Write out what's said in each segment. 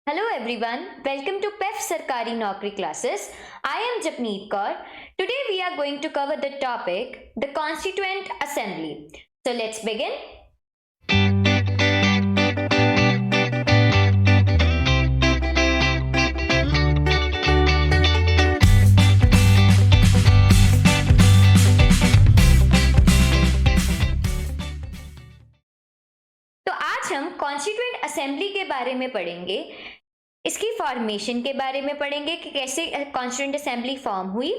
Hello everyone, welcome to PEF Sarkari Naukri classes. I am Japneet Kaur. Today we are going to cover the topic, the Constituent Assembly. So let's begin. तो आज हम constituent assembly के बारे में पढ़ेंगे, इसकी formation के बारे में पढ़ेंगे कि कैसे कॉन्स्टिट्यूएंट असेंबली फॉर्म हुई,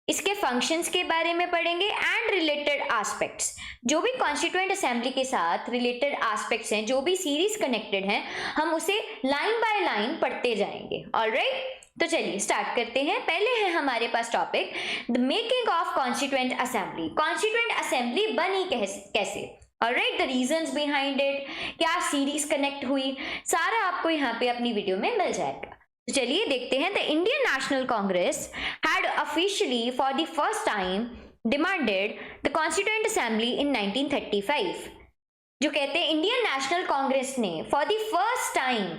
इसके फंक्शंस के बारे में पढ़ेंगे एंड रिलेटेड एस्पेक्ट्स। जो भी कॉन्स्टिट्यूएंट असेंबली के साथ रिलेटेड एस्पेक्ट्स हैं, जो भी सीरीज कनेक्टेड हैं, हम उसे लाइन बाय लाइन पढ़ते जाएंगे। ऑलराइट, तो चलिए स्टार्ट करते हैं। पहले है हमारे पास topic the making of constituent assembly. Constituent assembly बनी कैसे, alright, the reasons behind it, क्या सीरीज कनेक्ट हुई, सारा आपको यहाँ पे अपनी वीडियो में मिल जाएगा। तो चलिए देखते हैं। The Indian national Congress had officially for the first time demanded the constituent assembly in 1935। जो कहते हैं इंडियन नेशनल कांग्रेस ने for the first time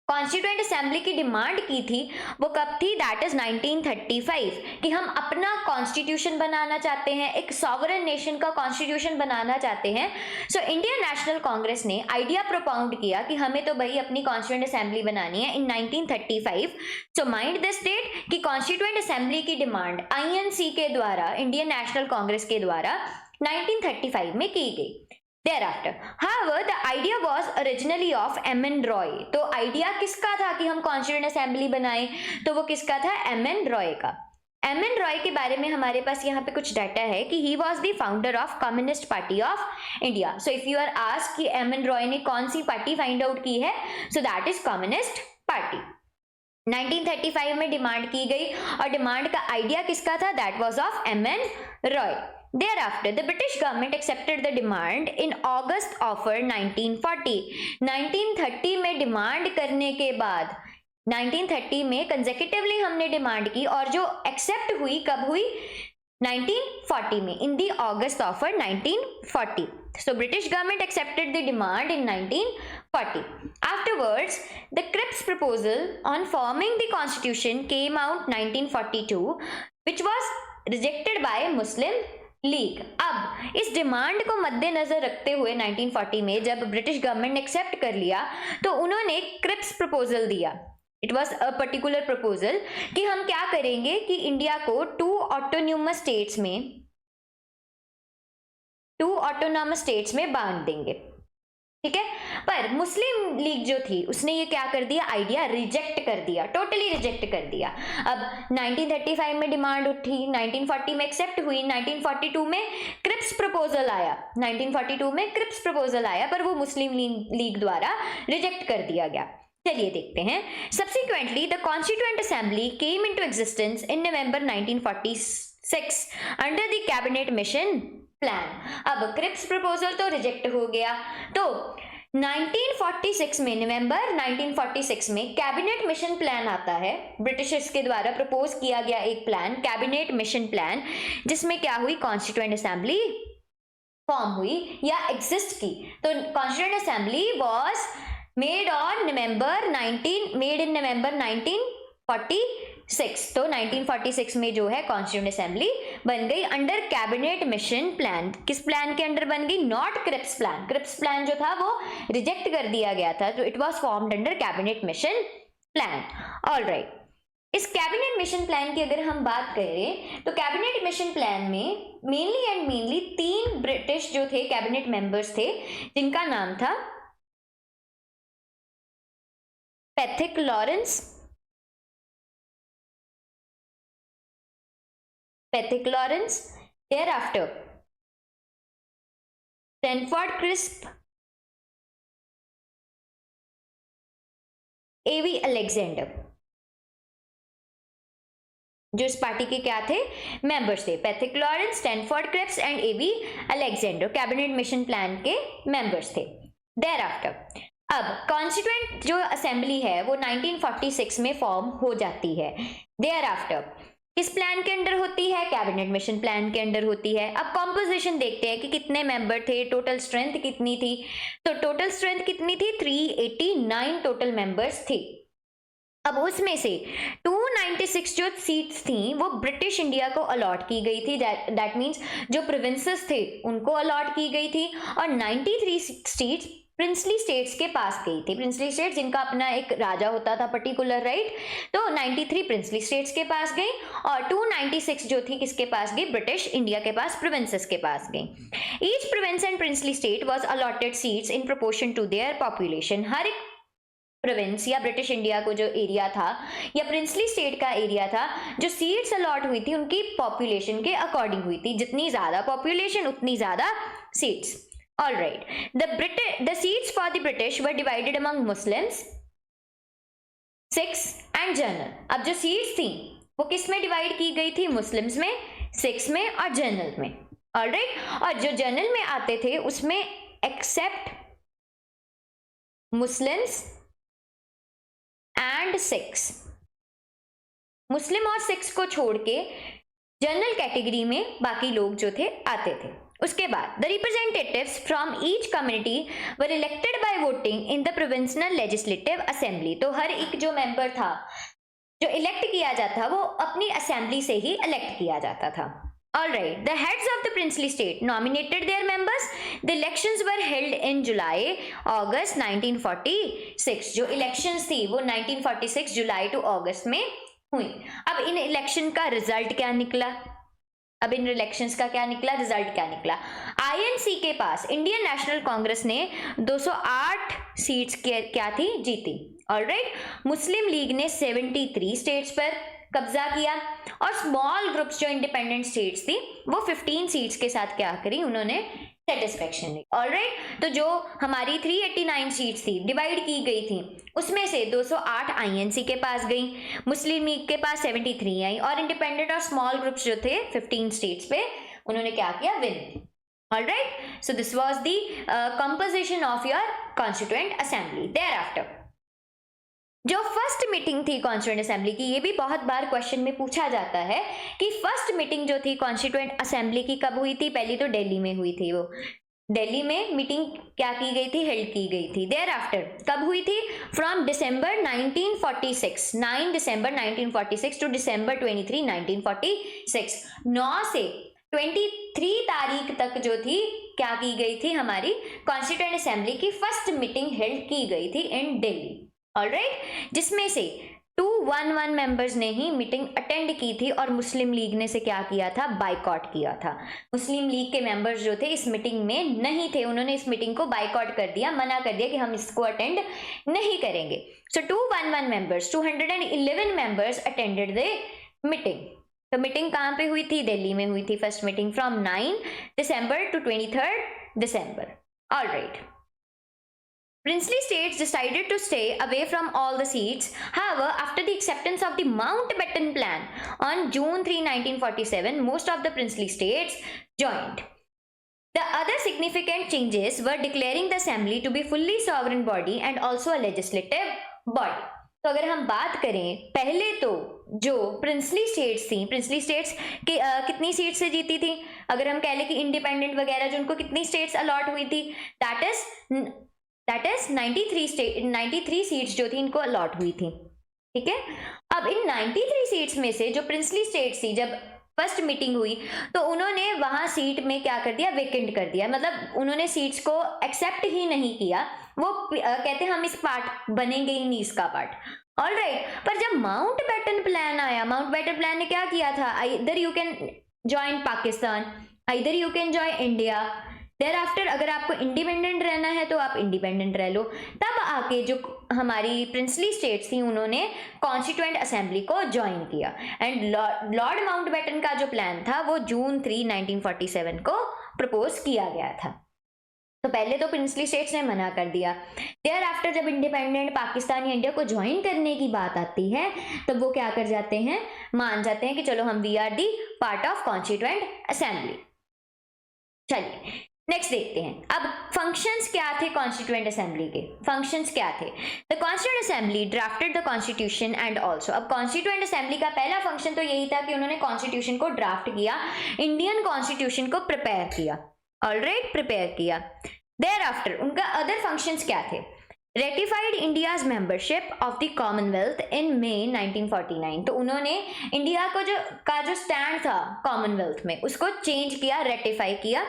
constituent assembly की डिमांड की थी, वो कब थी? दैट इज 1935, कि हम अपना कॉन्स्टिट्यूशन बनाना चाहते हैं, एक सॉवरेन नेशन का कॉन्स्टिट्यूशन बनाना चाहते हैं। सो इंडियन नेशनल कांग्रेस ने आइडिया प्रोपाउंड किया कि हमें तो भाई अपनी कॉन्स्टिट्यूएंट असेंबली बनानी है इन 1935। सो माइंड दिस डेट कि कॉन्स्टिट्यूएंट असेंबली की डिमांड आईएनसी के द्वारा, इंडियन नेशनल कांग्रेस के द्वारा 1935 में की गई। Thereafter, however, the idea was originally of M.N. Roy. तो आइडिया किसका था कि हम कॉन्स्टिट्यूएंट असेंबली बनाएं? तो वो किसका था? M.N. Roy का। M.N. Roy के बारे में हमारे पास यहाँ पे कुछ डाटा है कि he was the founder of communist party of India. So if you are asked कि M.N. Roy ने कौन सी पार्टी फाइंड आउट की है, so that is communist party. 1935 में डिमांड की गई और डिमांड का आइडिया किसका था? That was of M.N. Roy. Thereafter, the British government accepted the demand in August of 1940. 1930 में डिमांड करने के बाद 1930 में कंसेक्यूटिवली हमने डिमांड की और जो एक्सेप्ट हुई कब हुई? 1940 में, in the August of 1940. So British government accepted the demand in 1940. Afterwards, the Cripps proposal on forming the constitution came out 1942, which was rejected by Muslim league. अब इस डिमांड को मद्देनजर रखते हुए 1940 में जब ब्रिटिश गवर्नमेंट ने एक्सेप्ट कर लिया तो उन्होंने क्रिप्स प्रपोजल दिया। It was a particular proposal कि हम क्या करेंगे कि इंडिया को टू ऑटोनॉमस स्टेट्स में बांट देंगे, ठीक है। पर मुस्लिम लीग जो थी उसने ये क्या कर दिया? आइडिया रिजेक्ट कर दिया, टोटली रिजेक्ट कर दिया। अब 1935 में डिमांड उठी, 1940 में एक्सेप्ट हुई, 1942 में क्रिप्स प्रपोजल आया, 1942 में क्रिप्स प्रपोजल आया, पर वो मुस्लिम लीग द्वारा रिजेक्ट कर दिया गया। चलिए देखते हैं। Subsequently the constituent assembly came into existence in November 1946 under the cabinet mission plan. अब क्रिप्स प्रपोजल तो रिजेक्ट हो गया, तो 1946 में, नवंबर 1946 में कैबिनेट मिशन प्लान आता है। ब्रिटिशर्स के द्वारा प्रपोज किया गया एक प्लान, कैबिनेट मिशन प्लान, जिसमें क्या हुई? कॉन्स्टिट्यूएंट असेंबली फॉर्म हुई या एग्जिस्ट की। तो constituent assembly was made in November 1946। तो 1946 में जो है कॉन्स्टिट्यूएंट असेंबली बन गई अंडर कैबिनेट मिशन प्लान। किस प्लान के अंडर बन गई? Not Cripps plan. Cripps plan जो था वो रिजेक्ट कर दिया गया था, तो it was formed under cabinet mission plan. Alright, इस कैबिनेट मिशन प्लान की अगर हम बात करें तो कैबिनेट मिशन प्लान में मेनली 3 ब्रिटिश जो थे कैबिनेट मेंबर्स थे, जिनका नाम था Pethick Lawrence, thereafter Stanford Crisp, A.V. Alexander, जो इस पार्टी के क्या थे? मेंबर्स थे। Pethick Lawrence, Stanford Cripps and A.V. Alexander cabinet mission plan के मेंबर्स थे। Thereafter, अब कॉन्स्टिट्यूएंट जो असेंबली है वो 1946 में फॉर्म हो जाती है। Thereafter किस प्लान के अंडर होती है? कैबिनेट मिशन प्लान के अंडर होती है। अब कॉम्पोजिशन देखते हैं कि कितने मेंबर थे, टोटल स्ट्रेंथ कितनी थी। तो टोटल स्ट्रेंथ कितनी थी? 389 टोटल मेंबर्स थे। अब उसमें से 296 जो सीट्स थी वो ब्रिटिश इंडिया को अलॉट की गई थी, दैट मींस जो प्रोविंसेस थे उनको अलॉट की गई थी, और 93 सीट्स प्रिंसली स्टेट्स के पास गई थी। प्रिंसली स्टेट्स जिनका अपना एक राजा होता था पर्टिकुलर, राइट, तो 93 प्रिंसली स्टेट्स के पास गई, और 296 जो थी किसके पास गई? ब्रिटिश इंडिया के पास, प्रोविंसेस के पास गई। Each province and princely state was allotted seats in proportion to their population. हर एक प्रोविंस या ब्रिटिश इंडिया को जो एरिया था या प्रिंसली स्टेट का एरिया था, जो सीट्स अलॉट हुई थी उनकी पॉपुलेशन के अकॉर्डिंग हुई थी। जितनी ज्यादा पॉपुलेशन उतनी ज्यादा seats. All right, the seats for the British were divided among Muslims 6 and general. अब जो सीट्स थी वो किस में डिवाइड की गई थी? मुस्लिम्स में, 6 में और जनरल में। ऑल राइट, और जो जनरल में आते थे उसमें एक्सेप्ट मुस्लिम्स एंड 6, मुस्लिम और 6 को छोड़ के जनरल कैटेगरी में बाकी लोग जो थे आते थे। उसके बाद the representatives from each community were elected by voting in the provincial legislative assembly. तो हर एक जो मेंबर था जो इलेक्ट किया जाता वो अपनी असेंबली से ही इलेक्ट किया जाता था। All right, the heads of the princely state nominated their members. The elections were held in July, August 1946. जो elections थी वो 1946 जुलाई टू अगस्त में हुई। अब इन इलेक्शन का रिजल्ट क्या निकला? अब इन इलेक्शंस का क्या निकला? रिजल्ट क्या निकला? आईएनसी के पास, इंडियन नेशनल कांग्रेस ने 208 सीट्स क्या थी? जीती। ऑलराइट, मुस्लिम लीग ने 73 स्टेट्स पर कब्जा किया, और स्मॉल ग्रुप्स जो इंडिपेंडेंट स्टेट्स थी वो 15 सीट्स के साथ क्या करी? उन्होंने सेटिस्फेक्शन ली। ऑलराइट, तो जो हमारी 389 सीट्स थी डिवाइड की गई थी उसमें से 208 आईएनसी के पास गई, मुस्लिम लीग के पास 73 आई, और इंडिपेंडेंट और स्मॉल ग्रुप्स जो थे 15 स्टेट्स पे उन्होंने क्या किया? Win. Alright, so this was the composition of your constituent assembly. Thereafter जो फर्स्ट मीटिंग थी कॉन्स्टिट्यूएंट असेंबली की, ये भी बहुत बार क्वेश्चन में पूछा जाता है कि फर्स्ट मीटिंग जो थी कॉन्स्टिट्यूएंट असेंबली की कब हुई थी? पहली तो दिल्ली में हुई थी। वो दिल्ली में मीटिंग क्या की गई थी? हेल्ड की गई थी। देयर आफ्टर कब हुई थी? From December 1946, 9 December 1946 to December 23 1946, 9 से 23 तारीख तक जो थी क्या की गई थी? हमारी कॉन्स्टिट्यूएंट असेंबली की फर्स्ट मीटिंग हेल्ड की गई थी इन दिल्ली। ऑलराइट, जिसमें से 211 मेंबर्स ने ही मीटिंग अटेंड की थी, और मुस्लिम लीग ने से क्या किया था? बाइकॉट किया था। मुस्लिम लीग के मेंबर्स जो थे इस मीटिंग में नहीं थे, उन्होंने इस मीटिंग को बाइकॉट कर दिया, मना कर दिया कि हम इसको अटेंड नहीं करेंगे। So 211 members, 211 members attended the meeting. तो मीटिंग कहाँ पे हुई थी? दिल्ली में हुई थी first meeting, from 9 December to 23 December. Alright, princely states decided to stay away from all the seats. However, after the acceptance of the Mountbatten Plan on June 3, 1947, most of the princely states joined. The other significant changes were declaring the assembly to be fully sovereign body and also a legislative body. तो अगर हम बात करें, पहले तो जो princely states थी, princely states के कितनी सीट से जीती थी? अगर हम कह लें कि इंडिपेंडेंट वगैरह जो उनको कितनी स्टेट्स अलॉट हुई थी? दैट इज 93 सीट्स जो थी इनको अलॉट हुई थी। ठीक है, अब इन 93 सीट्स में से जो प्रिंसली स्टेट्स थी, जब फर्स्ट मीटिंग हुई तो उन्होंने वहां सीट में क्या कर दिया? वेकेंट कर दिया, मतलब उन्होंने सीट्स को एक्सेप्ट ही नहीं किया। वो कहते हम इस पार्ट बनेंगे ही नहीं, इसका पार्ट। ऑलराइट, पर जब माउंटबेटन प्लान आया, माउंटबेटन प्लान ने क्या किया था? इधर यू कैन ज्वाइन पाकिस्तान, इधर you can join India. Thereafter अगर आपको इंडिपेंडेंट रहना है तो आप इंडिपेंडेंट रह लो। तब आके जो हमारी प्रिंसली स्टेट्स थी उन्होंने कॉन्स्टिट्यूएंट असेंबली को ज्वाइन किया, एंड लॉर्ड माउंटबेटन का जो प्लान था वो जून 3, 1947 को प्रपोज किया गया था। तो पहले तो प्रिंसली स्टेट्स ने मना कर दिया। देयर आफ्टर जब इंडिपेंडेंट पाकिस्तान या इंडिया को ज्वाइन करने की बात आती है तब वो क्या कर जाते हैं? मान जाते हैं कि चलो हम we are the part of constituent assembly. चलिए, नेक्स्ट देखते हैं अब फंक्शंस क्या थे कॉन्स्टिट्यूएंट असेंबली के। फंक्शंस क्या थे? The constituent assembly drafted the constitution and also. अब कॉन्स्टिट्यूएंट असेंबली का पहला फंक्शन तो यही था कि उन्होंने कॉन्स्टिट्यूशन को ड्राफ्ट किया, इंडियन कॉन्स्टिट्यूशन को प्रिपेयर किया, ऑलराइट, प्रिपेयर किया। देयर आफ्टर उनका अदर फंक्शंस क्या थे? Ratified India's membership of the Commonwealth in May 1949। तो उन्होंने इंडिया को जो स्टैंड था कॉमनवेल्थ में उसको चेंज किया, रेटिफाई किया।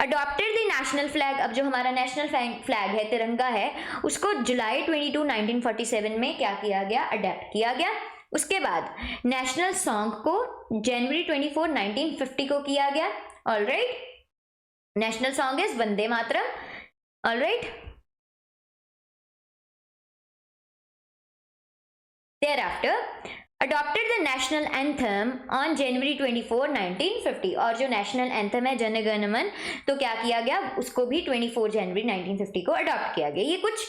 Adopted the national flag. अब जो हमारा नेशनल फ्लैग है, तिरंगा है, उसको जुलाई 22 1947 में क्या किया गया? अडॉप्ट किया गया। उसके बाद नेशनल सॉन्ग को जनवरी 24 1950 को किया गया, alright. National song is Vande Mataram, alright. Thereafter, adopted the national anthem on January 24, 1950। और जो नेशनल एंथम है जन गण मन, तो क्या किया गया? उसको भी 24 जनवरी 1950 को अडॉप्ट किया गया। ये कुछ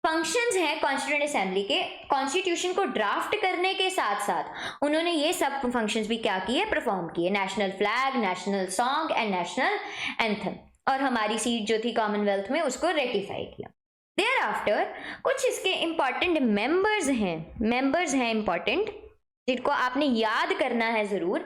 फंक्शंस हैं कॉन्स्टिट्यूएंट असेंबली के। कॉन्स्टिट्यूशन को ड्राफ्ट करने के साथ साथ उन्होंने ये सब फंक्शंस भी क्या किए? परफॉर्म किए। National flag, national song and national anthem, और हमारी सीट जो थी कॉमनवेल्थ में उसको रेटिफाई किया। देयर आफ्टर कुछ इसके इंपॉर्टेंट मेंबर्स हैं इंपॉर्टेंट, जिनको आपने याद करना है जरूर।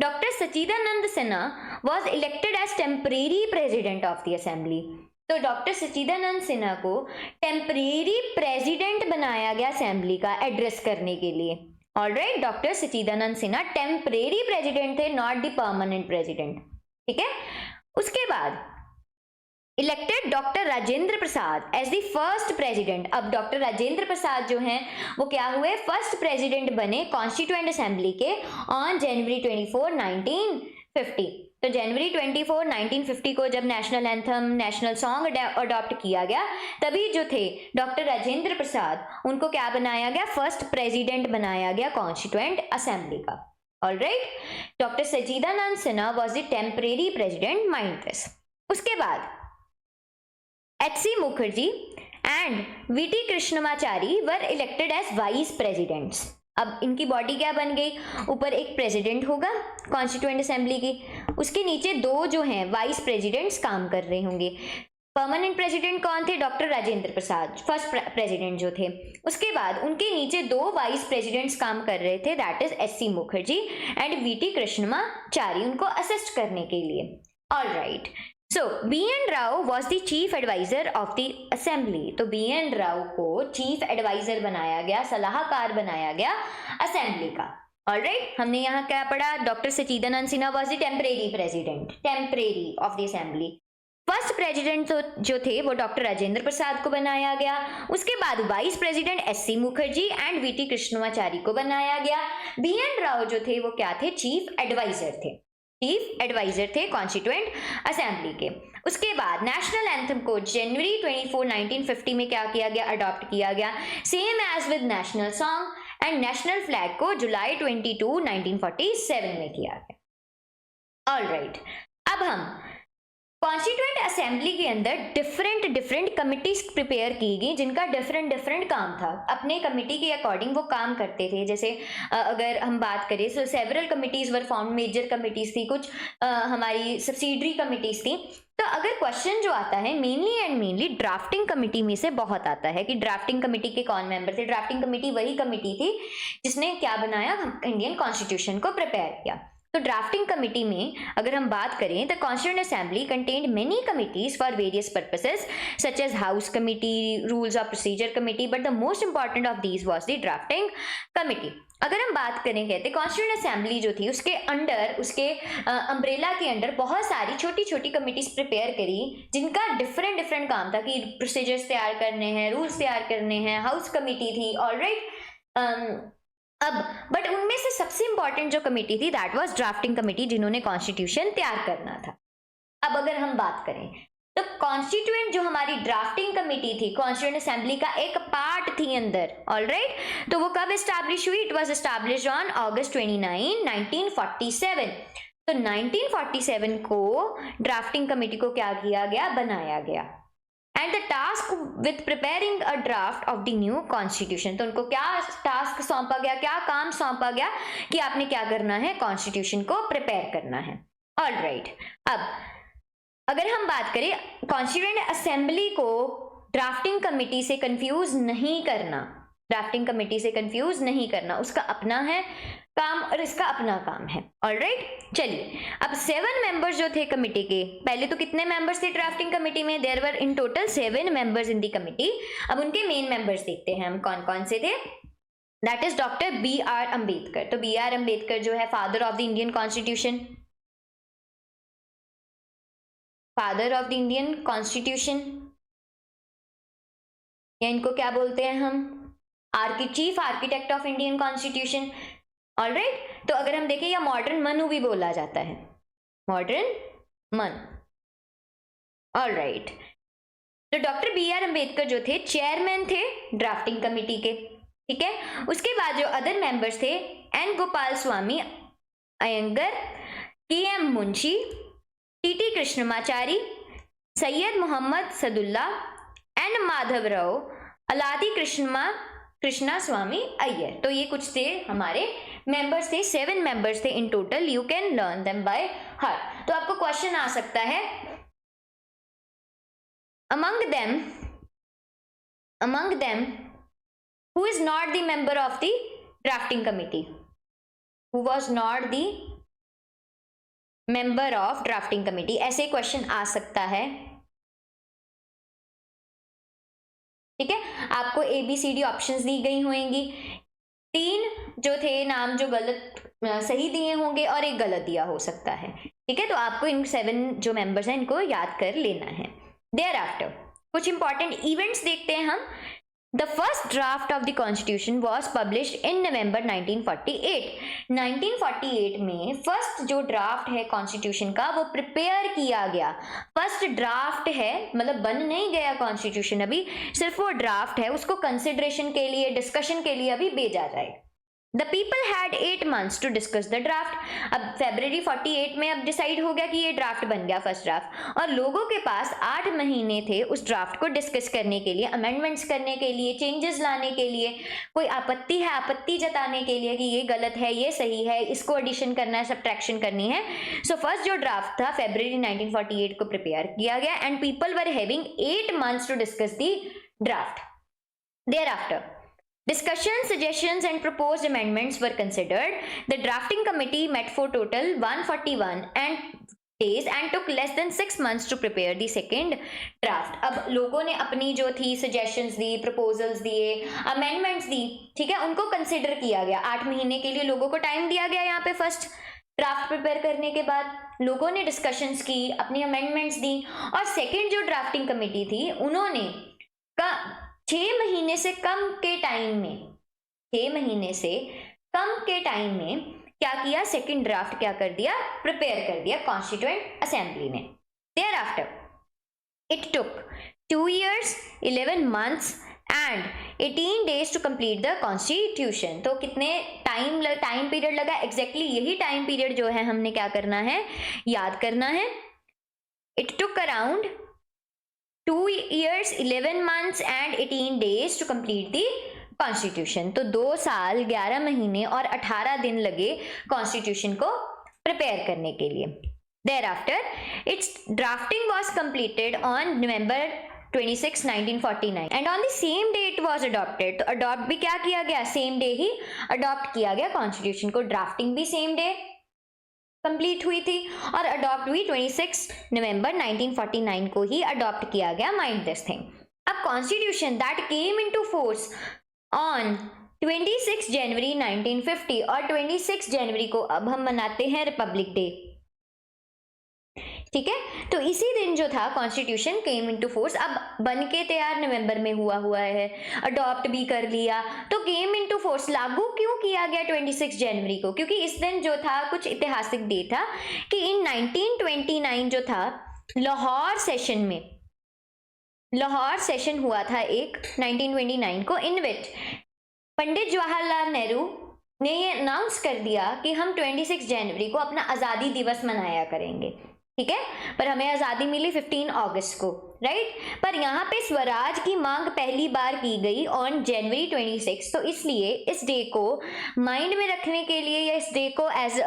Doctor Sachchidanand Sinha was elected as temporary president of the assembly. तो डॉक्टर सच्चिदानंद सिन्हा को टेम्परेरी प्रेसिडेंट बनाया गया असेंबली का एड्रेस करने के लिए, alright. Doctor Sachchidanand Sinha temporary president थे, नॉट द परमानेंट प्रेसिडेंट, ठीक है। उसके बाद elected doctor Rajendra Prasad as the first president. अब डॉक्टर राजेंद्र प्रसाद जो हैं वो क्या हुए? फर्स्ट प्रेसिडेंट बने कॉन्स्टिट्यूएंट असेंबली के ऑन जनवरी 24 1950। तो जनवरी 24 1950 को जब national anthem, national song adopt किया गया, तभी जो थे डॉक्टर राजेंद्र प्रसाद, उनको क्या बनाया गया? फर्स्ट प्रेसिडेंट बनाया गया कॉन्स्टिट्यूएंट असेंबली का, alright. Doctor Sachchidanand Sinha was the temporary president, mind this. उसके बाद H.C. Mukherjee and V T. Krishnamachari were elected as vice presidents. अब इनकी बॉडी क्या बन गई? ऊपर एक प्रेसिडेंट होगा कॉन्स्टिट्यूएंट असेंबली की, उसके नीचे दो जो हैं वाइस प्रेसिडेंट्स काम कर रहे होंगे। परमानेंट प्रेसिडेंट कौन थे? डॉक्टर राजेंद्र प्रसाद, फर्स्ट प्रेसिडेंट जो थे। उसके बाद उनके नीचे दो वाइस प्रेसिडेंट्स काम कर रहे थे, that is H.C. Mukherjee and V T. Krishnamachari, उनको असिस्ट करने के लिए, alright. So, B.N. Rao was the chief advisor of the assembly। तो B.N. Rao को चीफ एडवाइजर बनाया गया, सलाहकार बनाया गया असेंबली का, ऑलराइट। हमने यहाँ क्या पढ़ा? Doctor Sachchidanand Sinha was the temporary president, temporary of the assembly। First president जो थे वो डॉक्टर राजेंद्र प्रसाद को बनाया गया। उसके बाद vice president H.C. Mukherjee and V T. Krishnamachari को बनाया गया। B.N. राव जो थे वो क्या थे? चीफ एडवाइजर थे, चीफ एडवाइजर थे कॉन्स्टिट्यूएंट असेंबली के। उसके बाद नेशनल एंथम को जनवरी 24 1950 में क्या किया गया? अडॉप्ट किया गया, same as with national song. And national flag को जुलाई 22 1947 में किया गया, ऑलराइट। अब हम कॉन्स्टिट्यूएंट असेंबली के अंदर डिफरेंट कमिटीज प्रिपेयर की गई, जिनका डिफरेंट काम था। अपने कमिटी के अकॉर्डिंग वो काम करते थे। जैसे अगर हम बात करें तो सेवरल कमिटीज वर फॉर्म, मेजर कमिटीज थी, कुछ हमारी सब्सिडरी कमिटीज थी। तो अगर क्वेश्चन जो आता है मेनली ड्राफ्टिंग कमिटी में से बहुत आता है कि ड्राफ्टिंग कमिटी के कौन मेंबर थे। ड्राफ्टिंग कमिटी वही कमिटी थी जिसने क्या बनाया? इंडियन कॉन्स्टिट्यूशन को प्रिपेयर किया। तो ड्राफ्टिंग कमिटी में अगर हम बात करें तो constituent assembly contained many committees for various purposes such as house committee, rules of procedure committee, but the most important of these was the drafting committee. अगर हम बात करें कहते कॉन्स्टिट्यूएंट असेंबली जो थी उसके अंडर, उसके अम्ब्रेला के अंडर बहुत सारी छोटी छोटी कमिटीज प्रिपेयर करी, जिनका डिफरेंट काम था कि प्रोसीजर्स तैयार करने हैं, रूल्स तैयार करने हैं। हाउस कमिटी थी, ऑलराइट। अब बट उनमें से सबसे इंपॉर्टेंट जो कमेटी थी दैट वाज ड्राफ्टिंग कमेटी, जिन्होंने कॉन्स्टिट्यूशन तैयार करना था। अब अगर हम बात करें तो कॉन्स्टिट्यूएंट जो हमारी ड्राफ्टिंग कमेटी थी कॉन्स्टिट्यूएंट असेंबली का एक पार्ट थी अंदर, ऑलराइट। तो वो कब एस्टैब्लिश हुई? It was established on August 29 1947। तो 1947 को ड्राफ्टिंग कमेटी को क्या किया गया? बनाया गया। And the task with preparing a draft of the new constitution. तो उनको क्या टास्क सौंपा गया, क्या काम सौंपा गया कि आपने क्या करना है? कॉन्स्टिट्यूशन को प्रिपेयर करना है, ऑलराइट। अब अगर हम बात करें कॉन्स्टिट्यूएंट असेंबली को ड्राफ्टिंग कमेटी से कंफ्यूज नहीं करना, ड्राफ्टिंग कमेटी से कंफ्यूज नहीं करना, उसका अपना है काम और इसका अपना काम है। ऑलराइट, चलिए अब 7 मेंबर्स जो थे कमेटी के, पहले तो कितने मेंबर्स थे ड्राफ्टिंग कमेटी में, there were in total 7 members in the committee. अब उनके मेन मेंबर्स देखते हैं हम कौन कौन से थे। That is doctor B.R. Ambedkar. तो B.R. अम्बेडकर जो है father of the Indian constitution, father of the Indian constitution, या इनको क्या बोलते हैं हम, chief architect of Indian constitution. Alright, तो अगर हम देखें या मॉडर्न मनु भी बोला जाता है, मॉडर्न मन। ऑलराइट, तो डॉक्टर B.R. अम्बेडकर जो थे चेयरमैन थे ड्राफ्टिंग कमेटी के, ठीक है। उसके बाद जो अदर मेंबर्स थे, N. Gopalaswami Ayyangar, K.M. Munshi, T.T. Krishnamachari, Syed Mohammad Saadulla, N. Madhavrao, Alladi Krishnaswami Ayyar. तो ये कुछ थे हमारे मेंबर्स थे, 7 मेंबर्स थे in total. You can learn them by heart. तो आपको क्वेश्चन आ सकता है, among them who is not the member of the drafting committee, who was not the member of drafting committee, ऐसे क्वेश्चन आ सकता है, ठीक है। आपको ABCD ऑप्शंस दी गई होंगी, 3 जो थे नाम जो गलत सही दिए होंगे और एक गलत दिया हो सकता है, ठीक है। तो आपको इन 7 जो मेंबर्स हैं इनको याद कर लेना है। देयर आफ्टर कुछ इंपॉर्टेंट इवेंट्स देखते हैं हम। The first draft of the constitution was published in November 1948। 1948 में फर्स्ट जो ड्राफ्ट है कॉन्स्टिट्यूशन का वो प्रिपेयर किया गया। फर्स्ट ड्राफ्ट है, मतलब बन नहीं गया कॉन्स्टिट्यूशन अभी, सिर्फ वो ड्राफ्ट है, उसको कंसिडरेशन के लिए, डिस्कशन के लिए अभी भेजा जाए। The people had 8 months to discuss the draft। अब February 48 में अब डिसाइड हो गया कि ये ड्राफ्ट बन गया फर्स्ट ड्राफ्ट, और लोगों के पास 8 महीने थे उस ड्राफ्ट को डिस्कस करने के लिए, अमेंडमेंट्स करने के लिए, चेंजेस लाने के लिए, कोई आपत्ति है आपत्ति जताने के लिए कि ये गलत है ये सही है, इसको एडिशन करना है, सब्ट्रैक्शन करनी है। सो फर्स्ट जो ड्राफ्ट था February 1948 को प्रिपेयर किया गया and people were having 8 months to discuss the draft. Thereafter discussions, suggestions and proposed amendments were considered. The drafting committee met for total 141 days and took less than 6 months to prepare the second draft। अब लोगों ने अपनी जो थी suggestions दी, proposals दिए, amendments दी, ठीक है, उनको consider किया गया। 8 महीने के लिए लोगों को टाइम दिया गया यहाँ पे फर्स्ट ड्राफ्ट प्रिपेयर करने के बाद। लोगों ने डिस्कशंस की, अपनी अमेंडमेंट्स दी, और सेकेंड जो ड्राफ्टिंग कमेटी थी उन्होंने 6 महीने से कम के टाइम में, 6 महीने से कम के टाइम में क्या किया, सेकंड ड्राफ्ट क्या कर दिया, प्रिपेयर कर दिया कॉन्स्टिट्यूएंट असेंबली ने। Thereafter it took 2 years 11 months and 18 days to complete the constitution. तो कितने टाइम पीरियड लगा, एग्जैक्टली यही टाइम पीरियड जो है हमने क्या करना है, याद करना है। It took around 2 years 11 months and 18 days to complete the constitution। तो 2 साल 11 महीने और 18 दिन लगे कॉन्स्टिट्यूशन को प्रिपेयर करने के लिए। Thereafter its drafting was completed on November 26, 1949 and on the same day it was adopted। तो अडॉप्ट भी क्या किया गया, सेम डे ही अडॉप्ट किया गया कॉन्स्टिट्यूशन को। ड्राफ्टिंग भी सेम डे कंप्लीट हुई थी और अडॉप्ट हुई 26 नवंबर 1949 को ही अडॉप्ट किया गया। Mind this thing. अब constitution that came into force on 26 January 1950 और 26 जनवरी को अब हम मनाते हैं रिपब्लिक डे, ठीक है। तो इसी दिन जो था कॉन्स्टिट्यूशन केम इनटू फोर्स। अब बन के तैयार नवंबर में हुआ है, अडॉप्ट भी कर लिया, तो केम इनटू फोर्स लागू क्यों किया गया 26 जनवरी को, क्योंकि इस दिन जो था कुछ ऐतिहासिक डे था कि इन 1929 जो था लाहौर सेशन हुआ था एक 1929 को, इन विच पंडित जवाहरलाल नेहरू ने ये अनाउंस कर दिया कि हम 26 जनवरी को अपना आज़ादी दिवस मनाया करेंगे, ठीक है। पर हमें आज़ादी मिली 15 अगस्त को, राइट। पर यहाँ पे स्वराज की मांग पहली बार की गई ऑन जनवरी 26। तो इसलिए इस डे को माइंड में रखने के लिए या इस डे को एज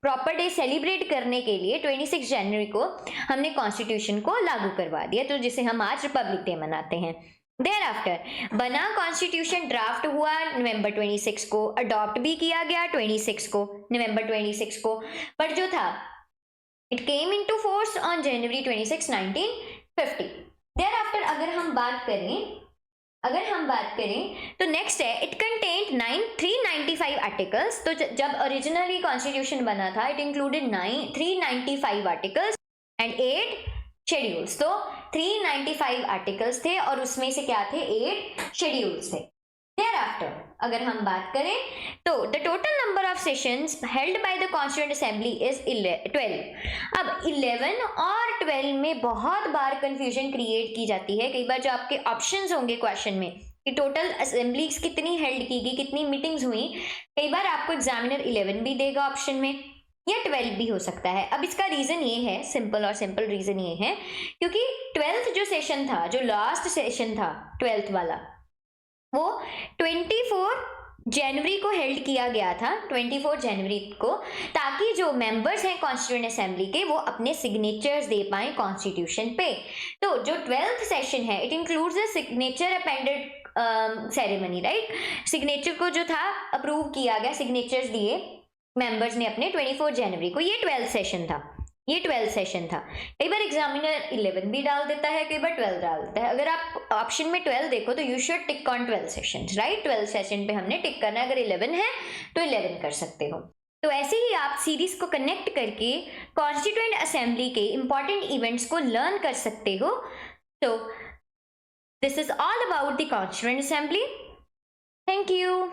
प्रॉपर डे सेलिब्रेट करने के लिए 26 जनवरी को हमने कॉन्स्टिट्यूशन को लागू करवा दिया, तो जिसे हम आज रिपब्लिक डे मनाते हैं। देयर आफ्टर बना कॉन्स्टिट्यूशन, ड्राफ्ट हुआ नवंबर 26 को, अडॉप्ट भी किया गया 26 को, नवंबर 26 को, बट जो था it came into force on January 26, 1950। Thereafter अगर हम बात करें तो नेक्स्ट है, इट कंटेंट 395 आर्टिकल्स। तो जब ओरिजिनली कॉन्स्टिट्यूशन बना था, it included 395 articles and 8 schedules. तो 395 आर्टिकल्स थे और उसमें से क्या थे, 8 शेड्यूल्स थे। Thereafter अगर हम बात करें तो the total number of sessions held by the constituent assembly is 12। अब 11 और 12 में बहुत बार कंफ्यूजन क्रिएट की जाती है। कई बार जो आपके ऑप्शंस होंगे क्वेश्चन में कि टोटल असेंबलीज कितनी हेल्ड की गई, कितनी मीटिंग्स हुई, कई बार आपको एग्जामिनर 11 भी देगा ऑप्शन में या 12 भी हो सकता है। अब इसका रीजन ये है, सिंपल रीजन ये है क्योंकि 12th जो सेशन था, जो लास्ट सेशन था 12th वाला, वो 24 जनवरी को हेल्ड किया गया था, 24 जनवरी को, ताकि जो मेंबर्स हैं कॉन्स्टिट्यूएंट असेंबली के वो अपने सिग्नेचर्स दे पाएं कॉन्स्टिट्यूशन पे। तो जो 12th सेशन है, it includes a signature appended ceremony, right. Signature को जो था अप्रूव किया गया, सिग्नेचर्स दिए मेंबर्स ने अपने 24 जनवरी को। ये 12th सेशन था। कई बार एग्जामिनर 11 भी डाल देता है, कई बार 12 डाल देता है। अगर आप ऑप्शन में 12 देखो तो you should tick on 12 session, right. 12 session पे हमने टिक करना है। अगर 11 है तो 11 कर सकते हो। तो ऐसे ही आप सीरीज को कनेक्ट करके कॉन्स्टिट्यूएंट असेंबली के इंपॉर्टेंट इवेंट्स को लर्न कर सकते हो। तो this is all about the constituent assembly. Thank you.